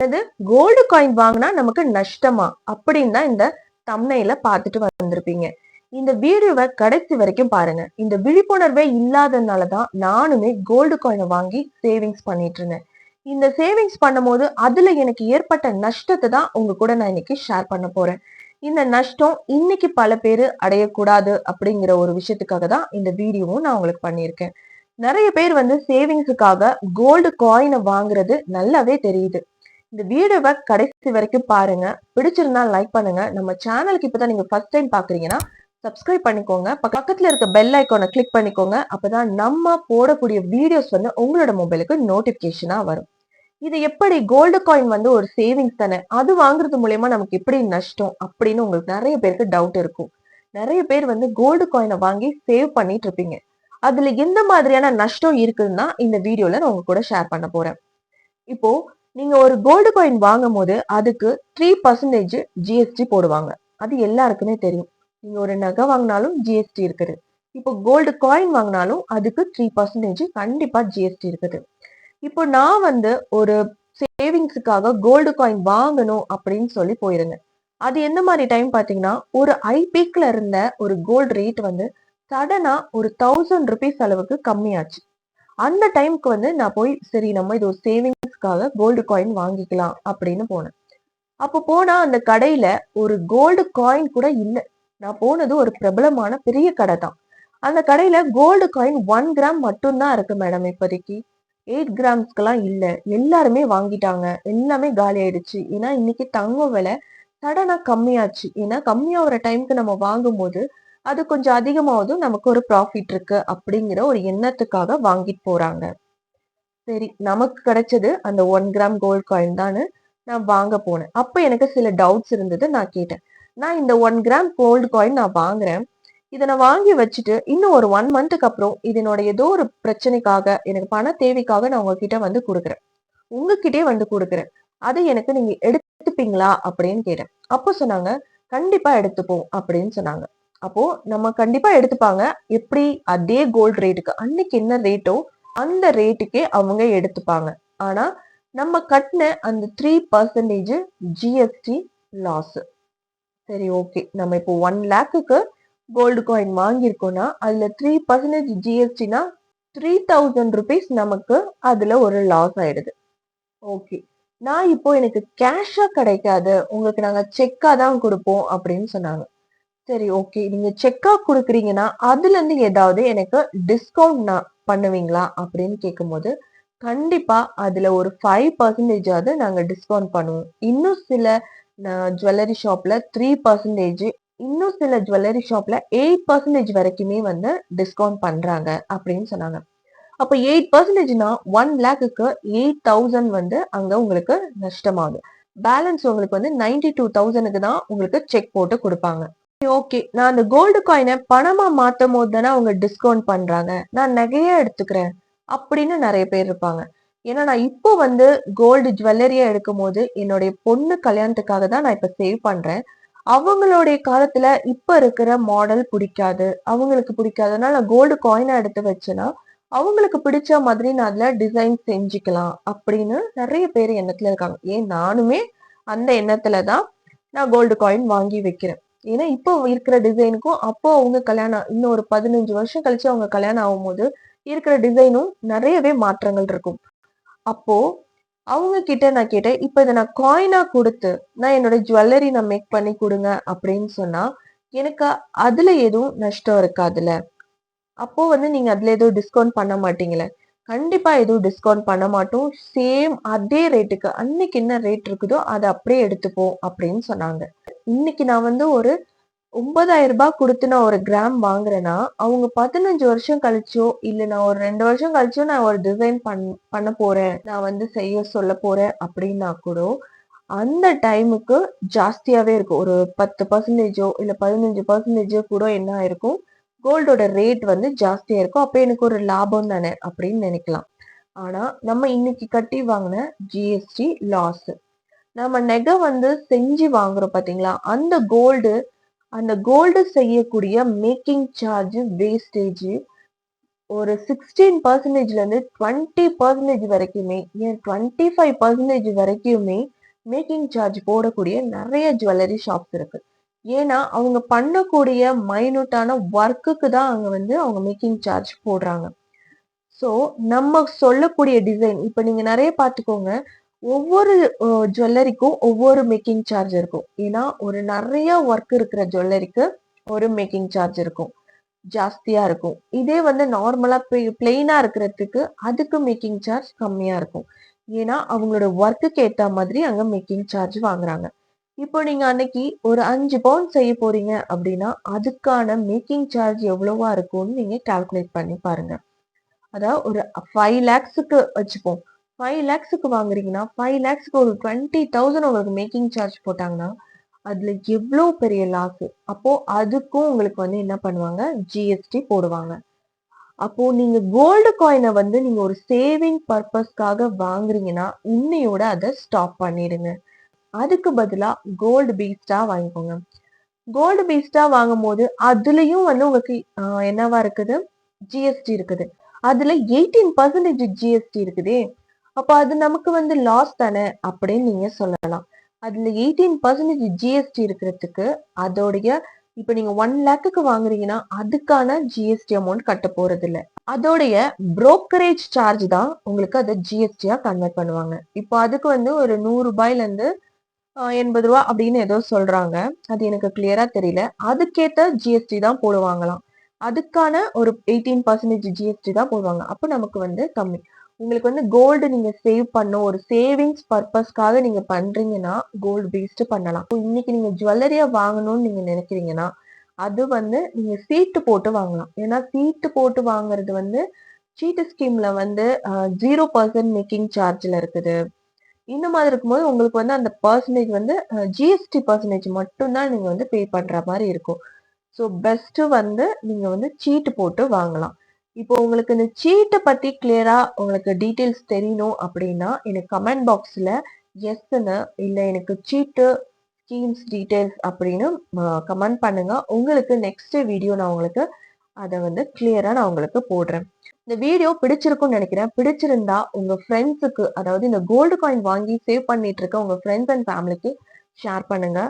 Gold coin வாங்கினா நமக்கு நஷ்டமா அப்படின்னு தான் இந்த தம்ப்நெயில பார்த்துட்டு வந்திருப்பீங்க. இந்த வீடியோவை கடைசி வரைக்கும் பாருங்க. இந்த விழிப்புணர்வே இல்லாதனாலதான் நானுமே கோல்டு காயினை வாங்கி சேவிங்ஸ் பண்ணிட்டு இருந்தேன். இந்த சேவிங்ஸ் பண்ணும்போது அதுல எனக்கு ஏற்பட்ட நஷ்டத்தை தான் உங்க கூட நான் இன்னைக்கு ஷேர் பண்ண போறேன். இந்த நஷ்டம் இன்னைக்கு பல பேரு அடையக்கூடாது அப்படிங்கிற ஒரு விஷயத்துக்காக தான் இந்த வீடியோவும் நான் உங்களுக்கு பண்ணியிருக்கேன். நிறைய பேர் சேவிங்ஸுக்காக கோல்டு காயினை வாங்குறது நல்லாவே தெரியுது. இந்த வீடியோவை கடைசி வரைக்கும் பாருங்க. பிடிச்சிருந்தா லைக் பண்ணுங்க. நம்ம சேனலுக்கு இப்பதான் நீங்க ஃபர்ஸ்ட் டைம் பாக்குறீங்கன்னா சப்ஸ்கிரைப் பண்ணிக்கோங்க. பக்கத்துல இருக்க பெல் ஐக்கானை கிளிக் பண்ணிக்கோங்க. அப்பதான் நம்ம போடக்கூடிய வீடியோஸ் உங்களோட மொபைலுக்கு நோட்டிபிகேஷனா வரும். இது எப்படி கோல்டு காயின் ஒரு சேவிங்ஸ் தானே, அது வாங்குறது மூலயமா நமக்கு எப்படி நஷ்டம் அப்படின்னு உங்களுக்கு நிறைய பேருக்கு டவுட் இருக்கும். நிறைய பேர் கோல்டு காயினை வாங்கி சேவ் பண்ணிட்டு இருப்பீங்க. அதுல எந்த மாதிரியான நஷ்டம் இருக்குதுன்னா இந்த வீடியோல நான் உங்க கூட ஷேர் பண்ண போறேன். இப்போ நீங்க ஒரு கோல்டு காயின் வாங்கும் போது அதுக்கு 3% ஜிஎஸ்டி போடுவாங்க. அது எல்லாருக்குமே தெரியும். நீங்க ஒரு நகை வாங்கினாலும் ஜிஎஸ்டி இருக்குது. இப்போ கோல்டு காயின் வாங்கினாலும் அதுக்கு 3% கண்டிப்பா ஜிஎஸ்டி இருக்குது. இப்போ நான் ஒரு சேவிங்ஸுக்காக கோல்டு காயின் வாங்கணும் அப்படின்னு சொல்லி போயிருந்தேன். அது எந்த மாதிரி டைம் பாத்தீங்கன்னா, ஒரு ஐபீக்ல இருந்த ஒரு கோல்டு ரேட் சடனா ஒரு 1000 ருபீஸ் அளவுக்கு கம்மியாச்சு. அந்த டைமுக்கு நான் போய் சரி நம்ம இது ஒரு சேவிங்ஸ்க்காக கோல்டு காயின் வாங்கிக்கலாம் அப்படின்னு போனேன். அப்போ போனா அந்த கடையில ஒரு கோல்டு காயின் கூட இல்ல. நான் போனது ஒரு பிரபலமான பெரிய கடை தான். அந்த கடையில கோல்டு காயின் 1 கிராம் மட்டும்தான் இருக்கு மேடம் இப்போதைக்கு. 8 கிராம்ஸ்க்கெல்லாம் இல்ல. எல்லாருமே வாங்கிட்டாங்க. எல்லாமே காலி ஆயிடுச்சு. ஏன்னா இன்னைக்கு தங்கம் விலை சடனா கம்மியாச்சு. ஏன்னா கம்மியாகிற டைமுக்கு நம்ம வாங்கும்போது அது கொஞ்சம் அதிகமாவதும் நமக்கு ஒரு ப்ராஃபிட் இருக்கு அப்படிங்கிற ஒரு எண்ணத்துக்காக வாங்கிட்டு போறாங்க. சரி, நமக்கு கிடைச்சது அந்த 1 கிராம் கோல்ட் காயின் தானு நான் வாங்க போனேன். அப்ப எனக்கு சில டவுட்ஸ் இருந்தது. நான் கேட்டேன், நான் இந்த 1 கிராம் கோல்டு காயின் நான் வாங்குறேன். இதை நான் வாங்கி வச்சுட்டு இன்னும் ஒரு 1 மந்த்துக்கு அப்புறம் இதனோட ஏதோ ஒரு பிரச்சனைக்காக எனக்கு பண தேவைக்காக நான் உங்ககிட்ட கொடுக்குறேன். உங்ககிட்டயே கொடுக்குறேன். அதை எனக்கு நீங்க எடுத்துப்பீங்களா அப்படின்னு கேட்டேன். அப்போ சொன்னாங்க, கண்டிப்பா எடுத்துப்போம் அப்படின்னு சொன்னாங்க. அப்போ நம்ம கண்டிப்பா எடுத்துப்பாங்க. எப்படி? அதே கோல்ட் ரேட்டுக்கு அன்னைக்கு என்ன ரேட்டோ அந்த ரேட்டுக்கே அவங்க எடுத்துப்பாங்க. ஆனா நம்ம கட்டின அந்த 3% ஜிஎஸ்டி லாஸ். சரி, ஓகே. நம்ம இப்போ 1 லேக்குக்கு கோல்டு காயின் வாங்கியிருக்கோம்னா அதுல 3% ஜிஎஸ்டினா 3000 ருபீஸ் நமக்கு அதுல ஒரு லாஸ் ஆயிடுது. ஓகே, நான் இப்போ எனக்கு கேஷா கிடைக்காது, உங்களுக்கு நாங்க செக்கா தான் கொடுப்போம் அப்படின்னு சொன்னாங்க. சரி, ஓகே. நீங்க செக்கா குடுக்குறீங்கன்னா அதுல இருந்து ஏதாவது எனக்கு டிஸ்கவுண்ட் பண்ணுவீங்களா அப்படின்னு கேட்கும்போது, கண்டிப்பா அதுல ஒரு 5% நாங்க டிஸ்கவுண்ட் பண்ணுவோம். இன்னும் சில ஜுவல்லரி ஷாப்ல 3%, இன்னும் சில ஜுவல்லரி ஷாப்ல 8% வரைக்குமே டிஸ்கவுண்ட் பண்றாங்க அப்படின்னு சொன்னாங்க. அப்ப 8%னா 1 லேக்குக்கு 8000 அங்க உங்களுக்கு நஷ்டமாகும். பேலன்ஸ் உங்களுக்கு 92,000க்கு தான் உங்களுக்கு செக் போட்டு கொடுப்பாங்க. ஓகே, நான் அந்த கோல்டு காயினை பணமா மாத்தும் போது தானே அவங்க டிஸ்கவுண்ட் பண்றாங்க, நான் நகையா எடுத்துக்கிறேன் அப்படின்னு நிறைய பேர் இருப்பாங்க. ஏன்னா நான் இப்போ கோல்டு ஜுவல்லரியா எடுக்கும் போது என்னுடைய பொண்ணு கல்யாணத்துக்காக தான் நான் இப்ப சேவ் பண்றேன். அவங்களுடைய காலத்துல இப்ப இருக்கிற மாடல் பிடிக்காது, அவங்களுக்கு பிடிக்காதனால நான் கோல்டு காயினா எடுத்து வச்சேன்னா அவங்களுக்கு பிடிச்ச மாதிரி நான் அதுல டிசைன் செஞ்சுக்கலாம் அப்படின்னு நிறைய பேர் எண்ணத்துல இருக்காங்க. ஏன் நானுமே அந்த எண்ணத்துலதான் நான் கோல்டு காயின் வாங்கி வைக்கிறேன். ஏன்னா இப்போ இருக்கிற டிசைனுக்கும் அப்போ அவங்க கல்யாணம் இன்னும் ஒரு 15 வருஷம் கழிச்சு அவங்க கல்யாணம் ஆகும்போது இருக்கிற டிசைனும் நிறையவே மாற்றங்கள் இருக்கும். அப்போ அவங்க கிட்ட நான் கேட்டேன், இப்ப இதை நான் காயினா கொடுத்து நான் என்னோட ஜுவல்லரி நான் மேக் பண்ணி கொடுங்க அப்படின்னு சொன்னா எனக்கு அதுல எதுவும் நஷ்டம் இருக்காதுல்ல? அப்போ நீங்க அதுல எதுவும் டிஸ்கவுண்ட் பண்ண மாட்டீங்களே? கண்டிப்பா எதுவும் டிஸ்கவுண்ட் பண்ண மாட்டோம். சேம் அதே ரேட்டுக்கு அன்னைக்கு என்ன ரேட் இருக்குதோ அதை அப்படியே எடுத்துப்போம் அப்படின்னு சொன்னாங்க. இன்னைக்கு நான் ஒரு 9000 ரூபாய் கொடுத்து நான் ஒரு கிராம் வாங்குறேன்னா அவங்க 15 வருஷம் கழிச்சோ இல்ல நான் ஒரு 2 வருஷம் கழிச்சோ நான் ஒரு டிசைன் பண்ண போறேன், நான் செய்ய சொல்ல போறேன் அப்படின்னா கூட அந்த டைமுக்கு ஜாஸ்தியாவே இருக்கும். ஒரு 10%ஓ இல்ல 15%ஓ கூட என்ன ஆயிருக்கும், கோல்டோட ரேட் ஜாஸ்தியா இருக்கும். அப்ப எனக்கு ஒரு லாபம் தானே அப்படின்னு நினைக்கலாம். ஆனா நம்ம இன்னைக்கு கட்டி வாங்கின ஜிஎஸ்டி லாஸ். நம்ம நெகை செஞ்சு வாங்குறோம் பாத்தீங்களா, அந்த கோல்டு செய்யக்கூடிய மேக்கிங் சார்ஜ், வேஸ்டேஜ், ஒரு 16%ல இருந்து 20% வரைக்குமே, ஏன் 25% வரைக்குமே மேக்கிங் சார்ஜ் போடக்கூடிய நிறைய ஜுவல்லரி ஷாப்ஸ் இருக்கு. ஏன்னா அவங்க பண்ணக்கூடிய மைனூட்டான ஒர்க்குக்கு தான் அங்க வந்து அவங்க மேக்கிங் சார்ஜ் போடுறாங்க. ஸோ நம்ம சொல்லக்கூடிய டிசைன் இப்ப நீங்க நிறைய பார்த்துக்கோங்க. ஒவ்வொரு ஜுவல்லரிக்கும் ஒவ்வொரு மேக்கிங் சார்ஜ் இருக்கும். ஏன்னா ஒரு நிறைய ஒர்க் இருக்கிற ஜுவல்லரிக்கு ஒரு மேக்கிங் சார்ஜ் இருக்கும். ஜாஸ்தியா இருக்கும். இதே வந்து நார்மலா பிளெயினா இருக்கிறதுக்கு அதுக்கு மேக்கிங் சார்ஜ் கம்மியா இருக்கும். ஏன்னா அவங்களோட ஒர்க்குக்கு ஏத்த மாதிரி அங்க மேக்கிங் சார்ஜ் வாங்குறாங்க. இப்போ நீங்க அன்னைக்கு ஒரு 5 பவுன் செய்ய போறீங்க அப்படின்னா அதுக்கான மேக்கிங் சார்ஜ் எவ்வளவா இருக்கும்னு நீங்க கால்குலேட் பண்ணி பாருங்க. அதாவது ஒரு 5 லேக்ஸுக்கு வச்சுப்போம். 5 லேக்ஸுக்கு வாங்குறீங்கன்னா 5 லேக்ஸ்க்கு ஒரு 20,000 உங்களுக்கு மேக்கிங் சார்ஜ் போட்டாங்கன்னா அதுல எவ்வளவு பெரிய லாஸ். அப்போ அதுக்கும் உங்களுக்கு வந்து என்ன பண்ணுவாங்க, ஜிஎஸ்டி போடுவாங்க. அப்போ நீங்க கோல்டு காயினை வந்து நீங்க ஒரு சேவிங் பர்பஸ்க்காக வாங்குறீங்கன்னா இன்னையோட அதை ஸ்டாப் பண்ணிடுங்க. அதுக்கு பதிலா கோல்டு பீஸ்டா வாங்கிக்கோங்க. கோல்டு பீஸ்டா வாங்கும் போது அதுலயும் வந்து உங்களுக்கு என்னவா இருக்குது, ஜிஎஸ்டி இருக்குது. அதுல 18% ஜிஎஸ்டி இருக்குதே. அப்ப அது நமக்கு வந்து லாஸ் தானே அப்படின்னு நீங்க சொல்லலாம். அதுல 18% ஜிஎஸ்டி இருக்கிறதுக்கு அதோடைய இப்ப நீங்க 1 லேக்குக்கு வாங்குறீங்கன்னா அதுக்கான ஜிஎஸ்டி அமௌண்ட் கட்ட போறது இல்ல. அதோடைய புரோக்கரேஜ் சார்ஜ் தான் உங்களுக்கு அதை ஜிஎஸ்டியா கன்வெர்ட் பண்ணுவாங்க. இப்போ அதுக்கு வந்து ஒரு 100 ரூபாயில இருந்து 80 ரூபா அப்படின்னு ஏதோ சொல்றாங்க. அது எனக்கு கிளியரா தெரியல. அதுக்கேத்த ஜிஎஸ்டி தான் போடுவாங்களாம். அதுக்கான ஒரு 18% ஜிஎஸ்டி தான் போடுவாங்க. அப்ப நமக்கு வந்து கம்மி. உங்களுக்கு வந்து கோல்டு நீங்க சேவ் பண்ணும் ஒரு சேவிங்ஸ் பர்பஸ்க்காக நீங்க பண்றீங்கன்னா கோல்டு பேஸ்ட் பண்ணலாம். இன்னைக்கு நீங்க ஜுவல்லரியா வாங்கணும்னு நீங்க நினைக்கிறீங்கன்னா அது வந்து நீங்க சீட்டு போட்டு வாங்கலாம். ஏன்னா சீட்டு போட்டு வாங்குறது வந்து சீட்டு ஸ்கீம்ல வந்து 0% மேக்கிங் சார்ஜ்ல இருக்குது. இந்த மாதிரி இருக்கும்போது உங்களுக்கு வந்து அந்த பர்சன்டேஜ் வந்து ஜிஎஸ்டி பர்சன்டேஜ் மட்டும்தான் நீங்க வந்து பே பண்ற மாதிரி இருக்கும். ஸோ பெஸ்ட் வந்து நீங்க வந்து சீட்டு போட்டு வாங்கலாம். இப்போ உங்களுக்கு இந்த சீட்டை பத்தி கிளியரா உங்களுக்கு டீட்டெயில்ஸ் தெரியணும் அப்படின்னா எனக்கு கமெண்ட் பாக்ஸ்ல எஸ்ன்னு இல்ல எனக்கு சீட்டு ஸ்கீம்ஸ் டீட்டெயில்ஸ் அப்படின்னு கமெண்ட் பண்ணுங்க. உங்களுக்கு நெக்ஸ்ட் வீடியோ நான் உங்களுக்கு அதை வந்து கிளியரா நான் உங்களுக்கு போடுறேன். இந்த வீடியோ பிடிச்சிருக்கும்னு நினைக்கிறேன். பிடிச்சிருந்தா உங்க ஃப்ரெண்ட்ஸுக்கு, அதாவது இந்த கோல்டு காயின் வாங்கி சேவ் பண்ணிட்டு இருக்க உங்க ஃப்ரெண்ட்ஸ் அண்ட் ஃபேமிலிக்கு ஷேர் பண்ணுங்க.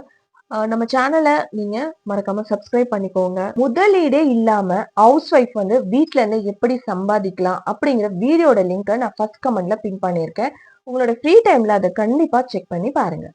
நம்ம சேனலை நீங்க மறக்காம சப்ஸ்கிரைப் பண்ணிக்கோங்க. முதலீடே இல்லாம ஹவுஸ் ஒய்ஃப் வந்து வீட்ல இருந்து எப்படி சம்பாதிக்கலாம் அப்படிங்கிற வீடியோட லிங்கை நான் ஃபர்ஸ்ட் கமெண்ட்ல பின் பண்ணியிருக்கேன். உங்களோட ஃப்ரீ டைம்ல அதை கண்டிப்பா செக் பண்ணி பாருங்க.